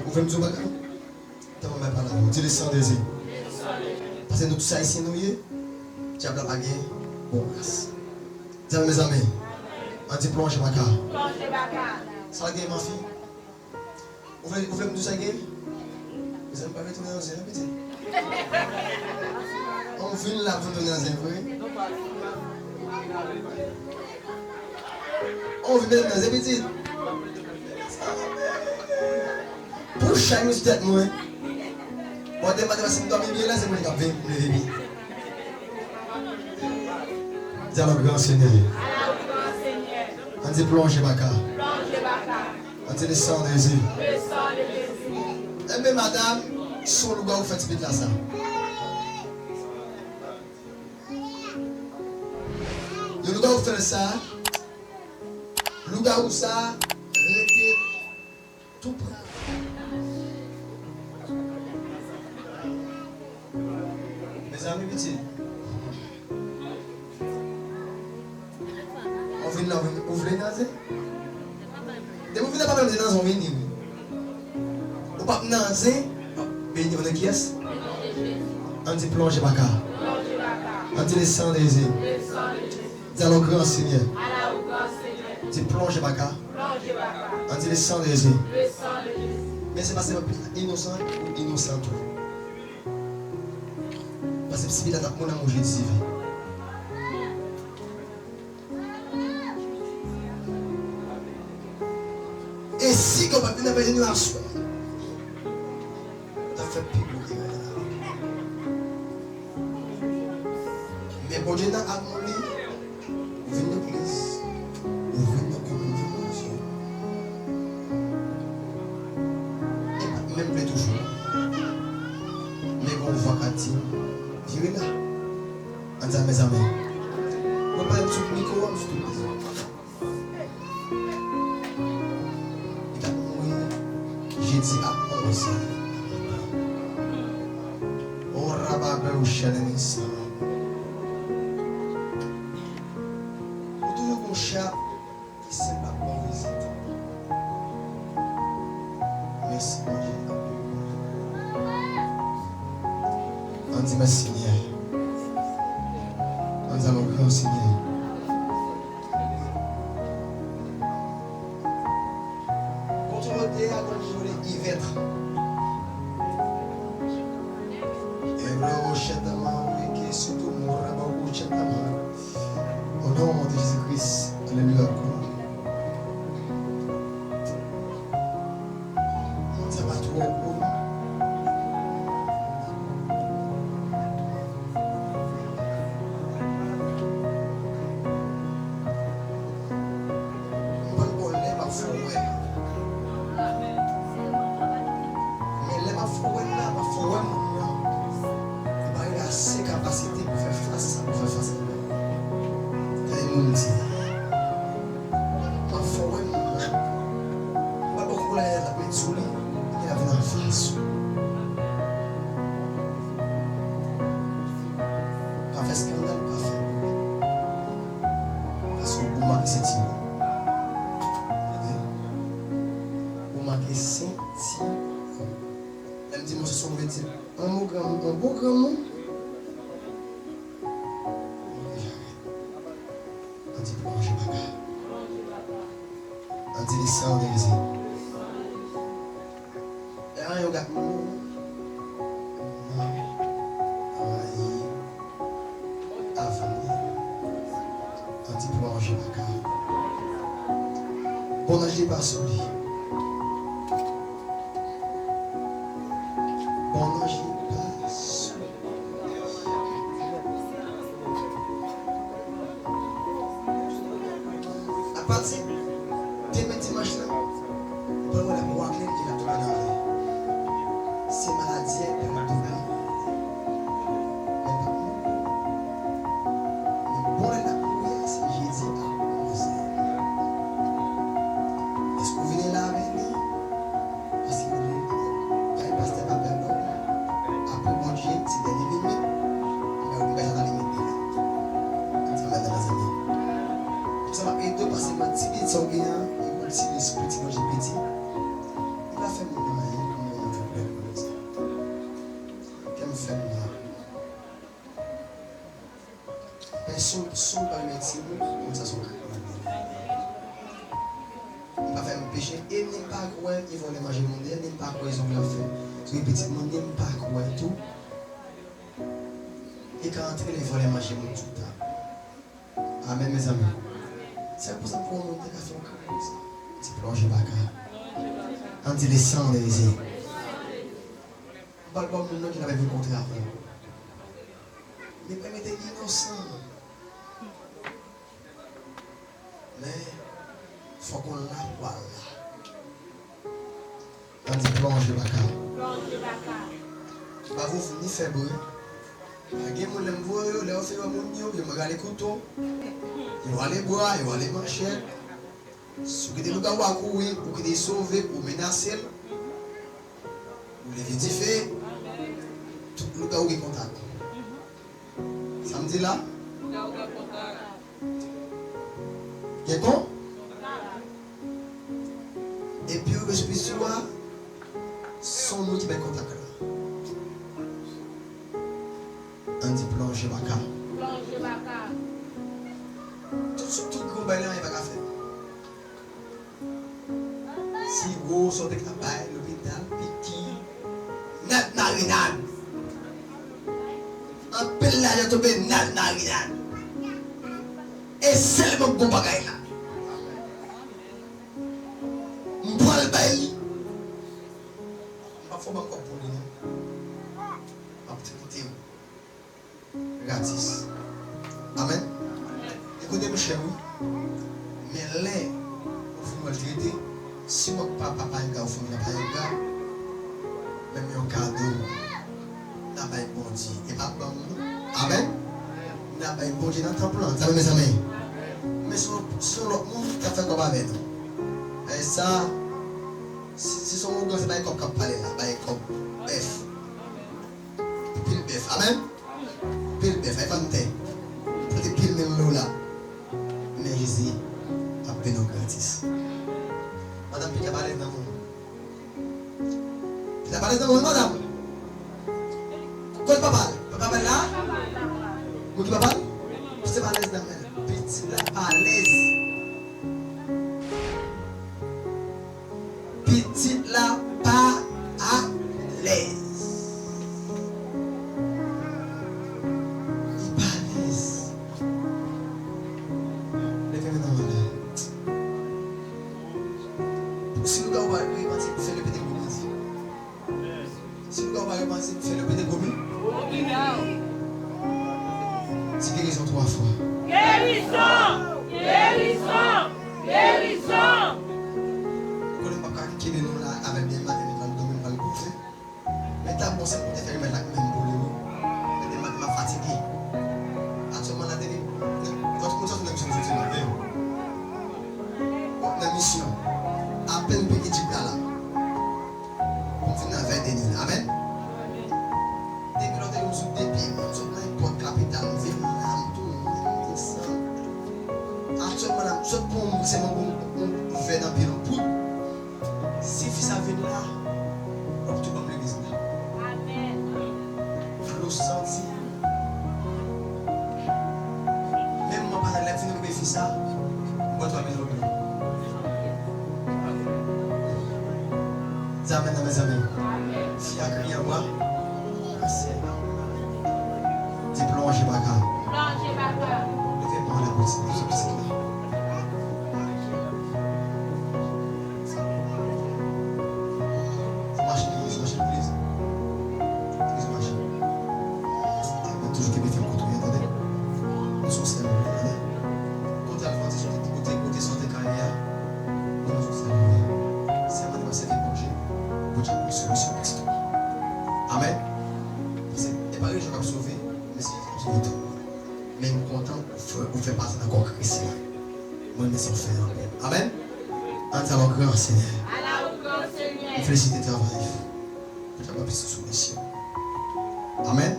Vous faites un bagage? T'as pas mal parlé. Tu descends des îles. Parce que nous tous ça ici, nous y tu as la baguette. Bon, grâce. Dis mes amis. On dit plonge ma car. Ça va gagner ma fille. Vous voulez me dire ça gagner? Vous n'allez pas retourner dans un petit. On finit là pour retourner dans un vrai. On vient dans un petit. Pour chaque minute tête moi. Bon, dès matin, si je dormir bien là, c'est moi qui vais me lever. Dis à notre grand Seigneur. On dit plonge ma car. On dit descendre des îles. Eh bien, madame, son lougawou fait vite là ça. Le lougawou fait ça. Lougawou ça, rete tout près. Mes amis petits, on vient là, vous voulez nager? Dès que vous venez pas même nager, on vient. Ou pas nager, mais on est qui est? On dit plonge ma car. On dit descendre des îles. Dis à notre grand Seigneur. Dis plonge ma car. On dit descendre des îles. Mais c'est pas seulement innocent ou innocent tout. Parce que si vous avez mon amour, je dis. Et si vous n'avez pas venu à soi, vous avez fait pire. Mais bon Dieu n'a pas demandé, vous venez de l'église, vous venez de communion. Et même plus toujours. Mais on voit qu'à dire, virez là. On dit à mes amis, on va pas être sur le micro, on se dit. J'ai dit à 11. On rabat au chalenis. Pour toujours mon chat qui sait pas bon visite. Merci mon Dieu. On dit merci Seigneur. On dit à mon grand Seigneur. Au nom de Jésus-Christ, alléluia. Ça va trop haut. On va le lait ma forêt. Mais lait ma forêt là, ma forêt. Il a assez capacité pour faire face à ça. Ma forêt, pas beaucoup la petite souris, il avait dans la face. Pas fait scandale, pas fait. Parce que vous marquez cette île. Vous marquez cette île. Elle me dit, moi, ce sont un beau grand mot. On dit plonge ma car. On dit descend des îles. Et un yoga. On dit plonge ma car. Bon ange pas sur lui. Bon ange pas sur lui. À partir de dimanche là, on va voir la voix qui a tout dans la c'est maladie et la douleur. Mais bon la prière, c'est Jésus à cause. Est-ce que vous venez son par médecine, comme ça, son il va faire un péché et n'aime pas quoi, ils vont les manger mon nez, n'aime pas quoi, ils ont bien fait. Parce que les petits monde n'aiment pas quoi tout. Et quand entrer, ils vont les manger mon tout. Amen, mes amis. C'est pour ça qu'on monte à faire comme ça. C'est plongé baka. On dit les sangs des risées. On parle pas de monde qui l'avait vu contre avant. Mais quand il était innocent. Mais il faut qu'on la voie là. On dit plongé baka. Bah vous venez faire bruit. Les gens qui me voient, ils me regardent les couteaux, ils voient les bois, ils voient les manchettes. Si vous avez des lougawou à courir, vous avez sauver, vous menacez, vous les vérifiez, tout le lougawou est contact. Samedi là, il est con. Et puis le spirituel, son nous qui est contact là. On dit plongé baka. Tout gros bail là, il va pas faire. Si gros sont avec la baille, l'hôpital, petit, net narinade. Un pelle là, il a tombé net narinade. Et c'est le bon bagaille là. M'prend le bail. Pas faut encore pour lui. Activité. Gratis. Amen. Écoutez mes chers, mais là, vous pouvez me traiter. Si mon papa n'a pas de gars, même un cadeau, n'a pas de bon Dieu. Et pas bon. Amen. N'a pas de bon Dieu dans ton plan. Ça va mes amis. Mais sur l'autre monde, tu as fait comme avec nous. Et ça, si son monde, c'est pas comme parler là, pas comme bœuf. Pile bœuf. Amen. Pile bœuf, il faut me taire. Faut te pile même là. Mais Jésus a payé nos gratis. Madame, tu as parlé dans mon. Tu as parlé dans mon, madame. Quoi le papa? Papa parle là? Vous qui papa? Tu es à l'aise dans mon. Petit là, à l'aise. Petit là, pas à l'aise. C'est guérison 3 fois. Guérison! Guérison! Guérison! Quand on ne peut pas quitter nous là avec des maths et des domaines pas le bouffer. Mais t'as bon c'est pour te faire mettre la même pour lui. Mais des maths m'a fatigué. Actuellement la télé. Votre conscience de la mission je la mission. À peine pour Égypte là. On finit avec des nuits. Amen. Depuis l'autre on se dépile, on se met pour capital, on vit l'âme, tout, ça. Actuellement, ce pont, c'est mon fait dans le pour. Si fils a venu là, on tout comme l'église là. Amen. L'eau senti. Même moi, par la fin de mes fils, ça, moi, tu vas venir au bureau. Amen, mes amis. Si y a crié à moi, dis plongez baka. Plongez baka. Levez-moi la bouche. Toujours qu'il me fait contrôler, attendez. Nous sommes seuls, attendez. Côté Atlantique, côté santé carrière, nous sommes seuls. C'est un moment c'est débranché. Vous avez une solution pour ça. Amen. C'est pas les gens qui sont sauvés, mais c'est les gens qui sont. Mais nous content, vous faites partie d'un corps Christ. Moi, je suis fait. Amen. En tant que grand Seigneur. Félicitez tes travail. Vous n'avez pas pu se soumettre. Amen.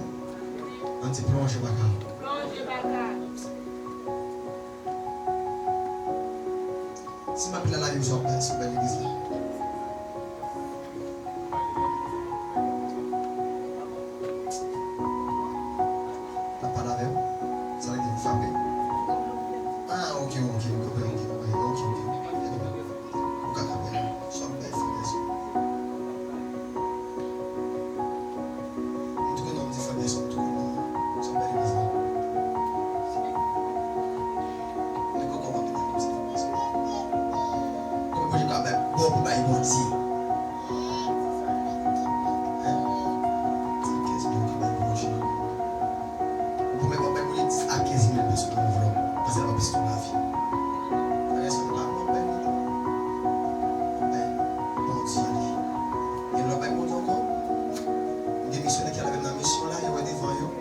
On dit plongez baka. Plongez baka. Si ma pile à la vie, vous avez sur l'église là. La parole avec vous, ça va être frappé. bon pour bailler bon Dieu. Vous pouvez pas payer à 15 000 personnes dans le parce que c'est pas plus de la vie. Est-ce que vous ne pouvez pas bon Dieu. Et là, pas bon encore. Des missionnaires qui avaient dans la mission là, ils ont devant eux.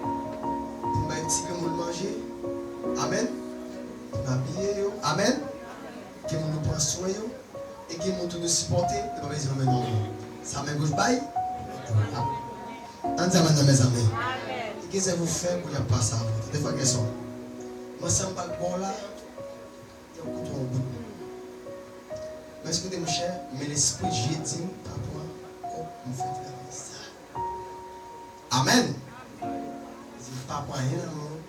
Pour mettre un petit peu de manger. Amen. Pour m'habiller. Amen. Qui nous prend soin et qui nous supporter. Et pas besoin de nous. Ça m'a gauche bail. En disant maintenant mes amis. Qu'est-ce que vous faites pour ne pas ça? Des fois question. Moi ça me parle bon là. Il y a beaucoup de bout. Mais écoutez mon cher, mais l'esprit de Dieu dit papa, comment vous faites avec ça? Amen. C'est pas pour rien non.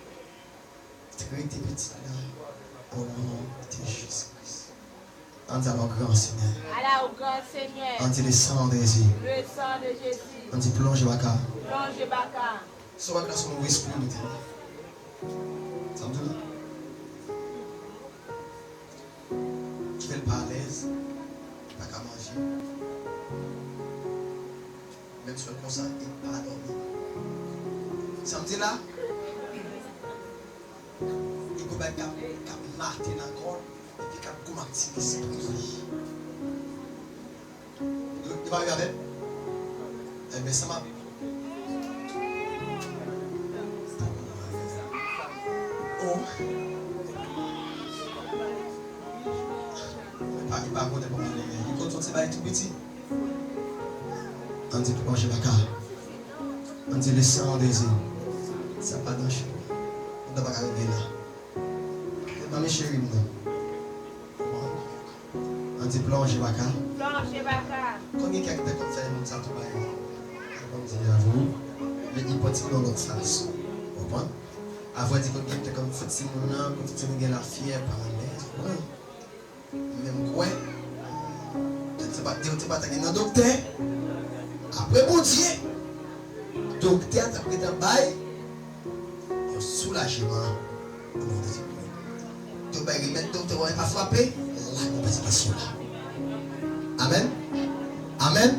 Très petit là. Au nom de Jésus-Christ. On dit alors grand Seigneur. Alors, grand Seigneur. On dit le sang de Jésus. Le sang de Jésus. On dit plonge baka. Plonge baka. Soit baka son esprit nous dit. Ça me dit. Tu fais le pas à l'aise. Pas qu'à manger. Même si comme ça, il pas dormir. Ça me dit là. Il peut pas marter encore. Et puis quand vous martez l'esprit. Il va arriver avec. Eh bien, ça m'a. Oh. Il va pas pour il compte sortir tout petit. On dit plonge baka. On dit le sang des îles. Ça pas dans chez nous. On ne doit pas arriver là. C'est pas mes chéris. On dit plonge baka. Plonge baka. Combien de quelqu'un comme ça, il ça tout bas. Comme dit à vous, mais il peut être dans l'autre sens. Vous comprenez? Avant de dire que quelqu'un comme fait si mon âme, comme si tu as la fière par l'aise. Même quoi? Tu ne pas un docteur. Après mon Dieu, docteur t'a pris un bail. Un soulagement. Tu vas remettre docteur à frapper. La compensation là. Amen. Amen.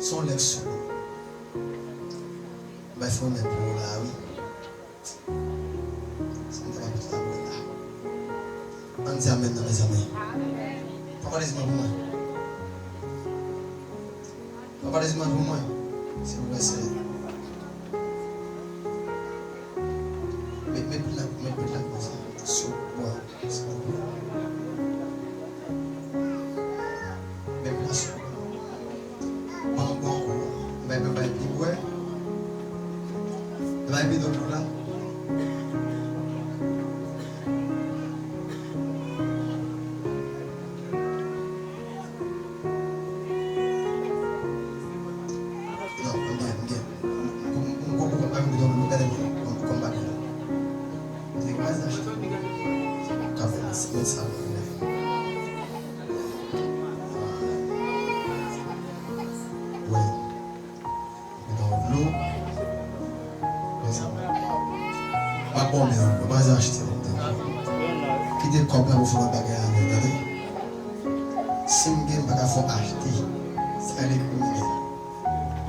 Son lex. Mais il faut mettre pour là, oui. C'est une très bonne là. On dit amen dans les amis. Papa, laisse-moi pour moi. Papa, laisse-moi pour moi. Si vous plaît, c'est. Mets là comme ça. Sur moi. Mets là sur moi. Bon. Mais ouais. La vie de là.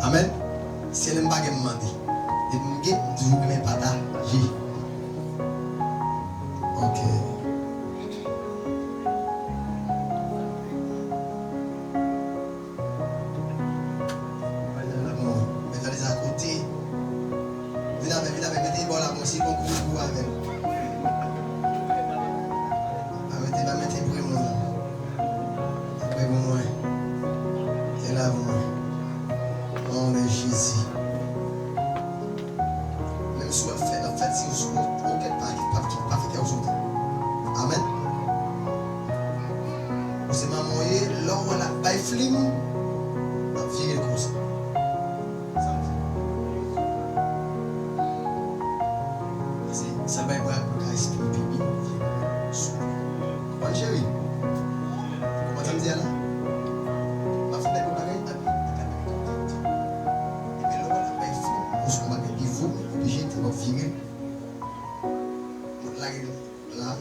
Amen. Si elle ne m'a pas demandé, elle m'a toujours même pas d'agir. Ok. Mettez les à côté. Venez, mettez bon là, moi aussi, bon coup avec. Mettez pour moi. Après moi. C'est là, moi. Nom de Jésus. Même si vous faites, en fait, si vous êtes auquel pas fait aux autres. Amen. Vous êtes maman, l'or, la baille flim, la vie est comme ça. Ça va être pour qu'à esprit pipi. Comment chérie? Comment ça me dit là? Ma fille n'est pas pareille. Vous obligé de virer là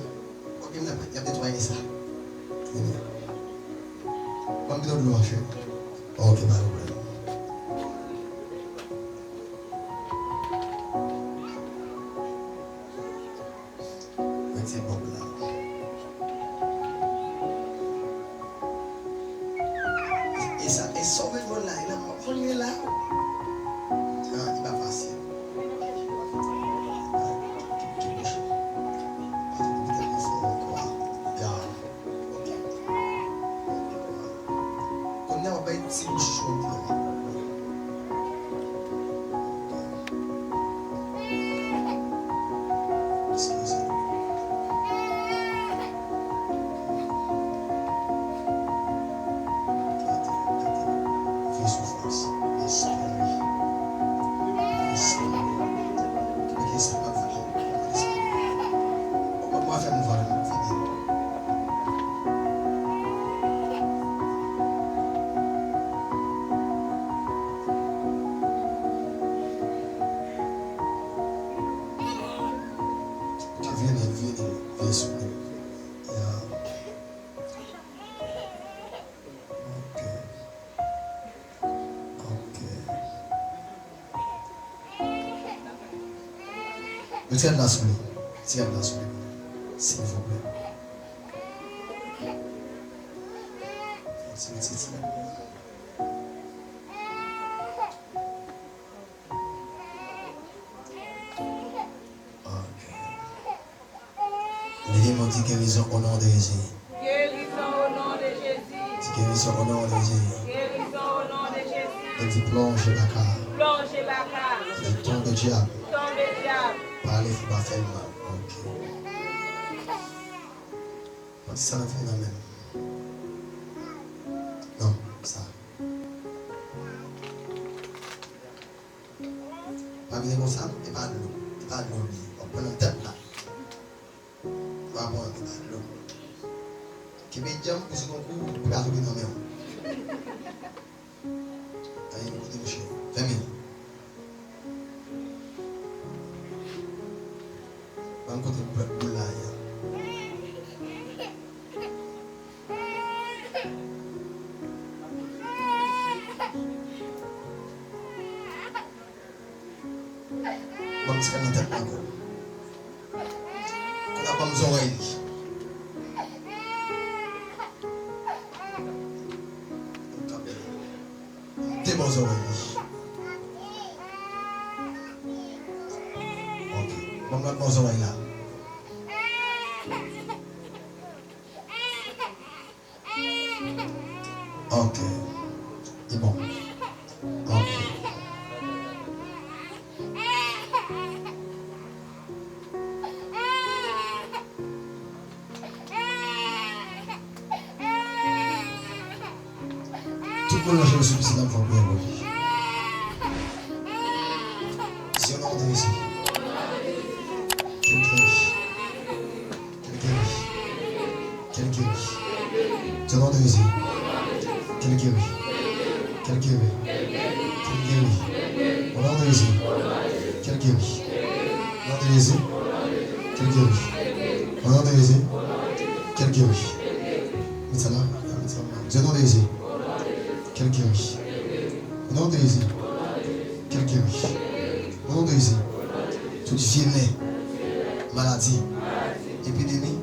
gagner ça. Comme de l'eau, cher. Ok, pas de problème. C'est bon là. Et ça, et sauver mon là, il a pas là. Ah, il va passer. Tiens la souris, s'il vous plaît. Les démons disent guérison au nom de Jésus. Guérison au nom de Jésus. Guérison au nom de Jésus. Guérison au nom de Jésus. Dit plonge Baka. Plonge Baka. Dit tombe de diable. Tombe de diable. Parlez, il va faire mal. Ok. Ça ne fait même. Non, ça. Pas venir comme ça, et pas de l'eau. Et pas de l'eau. On prend une tête là. On va prendre de l'eau. Qui met jam pour ce concours, pour la souris dans le même. Allez, vous débouchez. 20 minutes. On va côté de l'eau là. Parce qu'on a tellement de qu'on n'a pas besoin d'oreilles. Des bonnes oreilles. Ok. On a de bonnes oreilles là. Ok. Et bon. Ok. Tout le monde je suis dans le fond pour lui. Si on a entendu ici. Quel guérit. Si on a entendu ici. Quel guérit. Quel guérit. Quel guérit. On a entendu ici. Quel guérit. On a entendu ici. Quel guérit. On a entendu ici. Quel guérit. Mais ça là. Si on a entendu ici. Quel guérit. Au nom de Jésus. Quel guérit. Au nom de Jésus. Toute vilaine maladie, épidémie,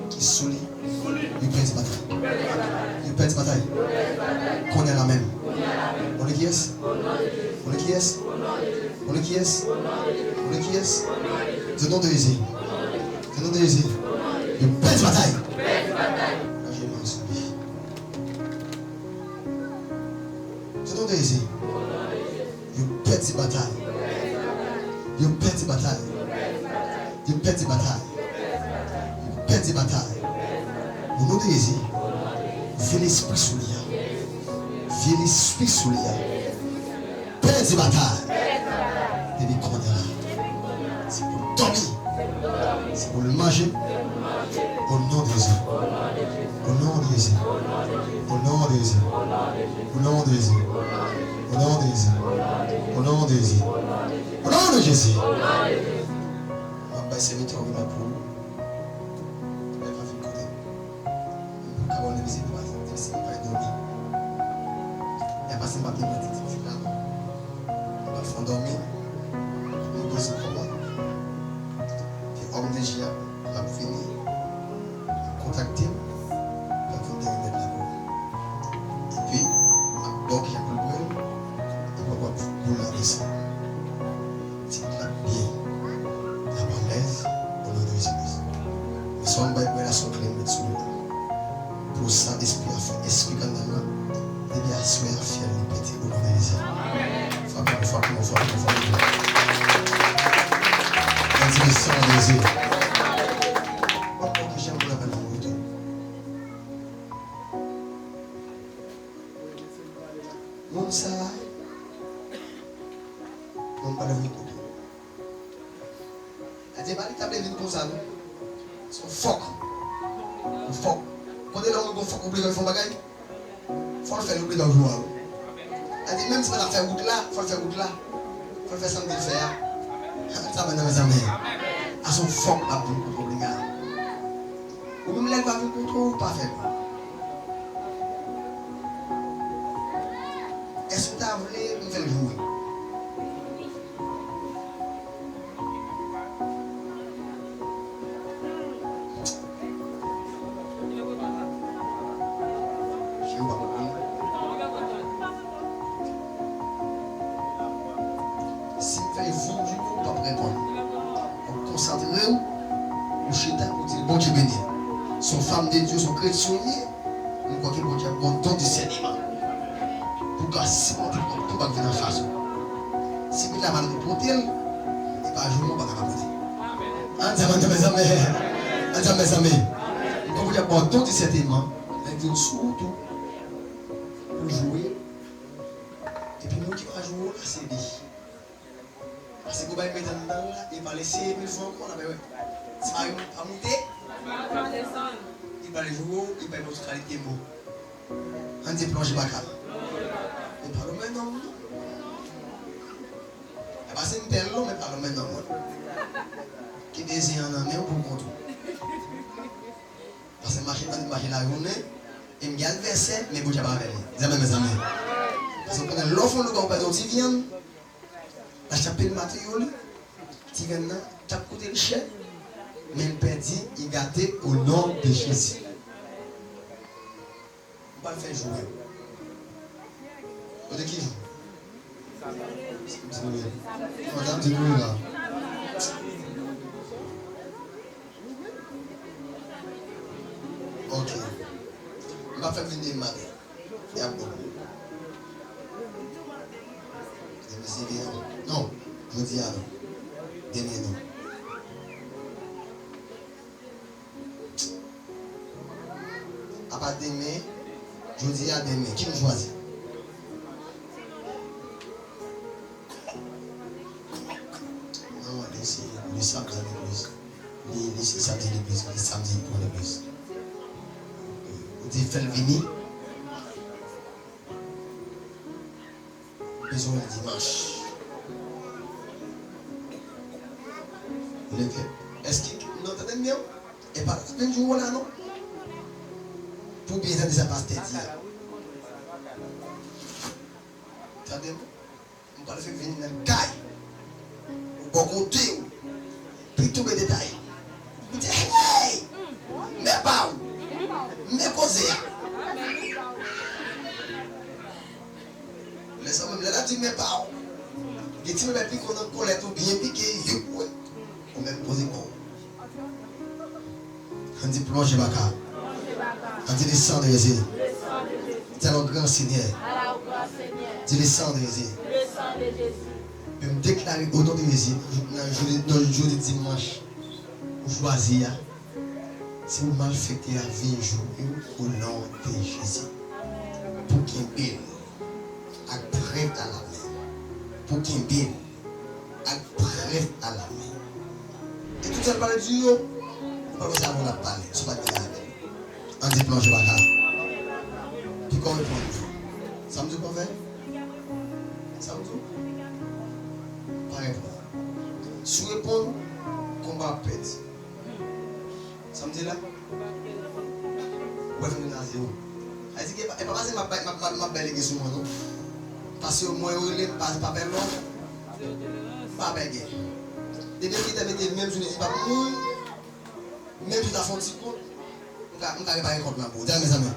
qui soulit, il perd cette bataille. Il perd cette bataille. Qu'on est la même. On est qui est? On est qui est? On est qui est? On est qui est? C'est au nom de Jésus. C'est au nom de Jésus. Il perd cette bataille. de Jésus. You pet the bataille. You pet the bataille. You pet the bataille. You pet the bataille. Au nom de Jésus, viens l'esprit sous lui. Viens l'esprit sous lui. Pet the bataille. Depuis qu'on est là. C'est pour dormir. C'est pour le manger. Au nom de Jésus. Au nom de Jésus. Au nom de Jésus. Au nom de Jésus. Au nom de Jésus. Au nom de Jésus. Au nom de Jésus. On va passer vite au pour. clé mettre sur le pour ça, esprit a fait, esprit quand même là. Et bien, soyez fiers de péter au nom de Jésus. Faut. Quand il est sans Jésus. Bon, ok, j'aime vous l'appeler dans le retour. Mon ça, on parle de vous. Elle dit, bah, il t'a bien comme ça, non? Son phoque. Quand elle a un bon phoque, oublié de faire un bagage, il faut le faire, oublié de le jouer. Elle dit, même si on a fait route là, il faut le faire route là. Il faut le faire sans le faire. Ça va dans mes amis. À son phoque, à vous, pour le gars. Ou même là, il va vous contrôler ou pas faire. Est-ce que tu as voulu me faire jouer? Si vous faites vous du coup, pas répondre. Donc concentrez-vous, ou chita, ou dire bon Dieu béni. Son femme de Dieu, son chrétien, nous croyons que bon Dieu a bon don discernement. Pour que si on peut pas venir en face. Si vous avez mal pour elle, il va jouer, on va pas capter. Mes amis. Comme vous avez bon don discernement, il faut surtout pour jouer. Et puis nous qui va jouer, c'est lui. Parce que vous allez mettre dedans là, il va laisser 1000 francs encore là, mais ouais. Ça va monter. Il va les jouer, il va notre qualité mot. On dit plonger bacal. Mais pas le même nom. C'est une belle mais pas le même nom. Qui désire un ami pour contour. Parce que marcher la journée, il me garde verset, mais vous n'avez pas avec mes amis. Parce que quand l'offre le gars, on dit viens. Acheter le matériel, tu viens là, tu as coûté le cher, mais le Père dit, il gâté au nom de Jésus. On va le faire jouer. Vous de qui joue? Madame, dis-nous là. Ok. On va faire venir madame. Il y a beaucoup. Non, je dis alors. Dernier nom. À part d'aimer, je dis à d'aimer. Qui me choisit? Non, les samedis à l'église. Les samedis à l'église. Les samedis pour l'église. Vous dites, faites venir. Besoin le dimanche. Est-ce qu'il nous entendez bien? Et pas un jour là, non? Pour bien entendre ça passe tête. Attendez-moi. On va le faire venir dans le caille. Au bon côté. Puis tous les détails. Vous dites, hey! Mais pas où? Mais causer. Laissez-moi même là, tu ne mets pas où? Et tu ne mets plus qu'on a collé tout bien piqué. On même poser quoi? On dit plonge baka. On dit les sangs de Jésus. C'est un grand Seigneur. Dit les sangs de Jésus. Je me déclarer au nom de Jésus dans le jour de dimanche. Vous choisissez. Si vous malfaites à 20 jours au nom de Jésus. Pour qu'il y ait à prêt à la main. Pour qu'il y ait à prêt à la main. Et tout ça parle du haut. Pas que ça on a parlé. C'est pas bien. On dit plonge baka. Puis qu'on répond. Ça me dit quoi faire? Ça me dit? Pas répondre. Si vous répondez, combat pète. Ça me dit là? Vous pouvez faire un zéro. Elle dit que pas passer ma belle sur moi, non? Parce que moi, je ne passe pas papelom. Pas belle. Depuis que tu as mis même, je ne dis pas, même si tu as fait un petit compte, on ne va pas récolter ma peau. Mes amis.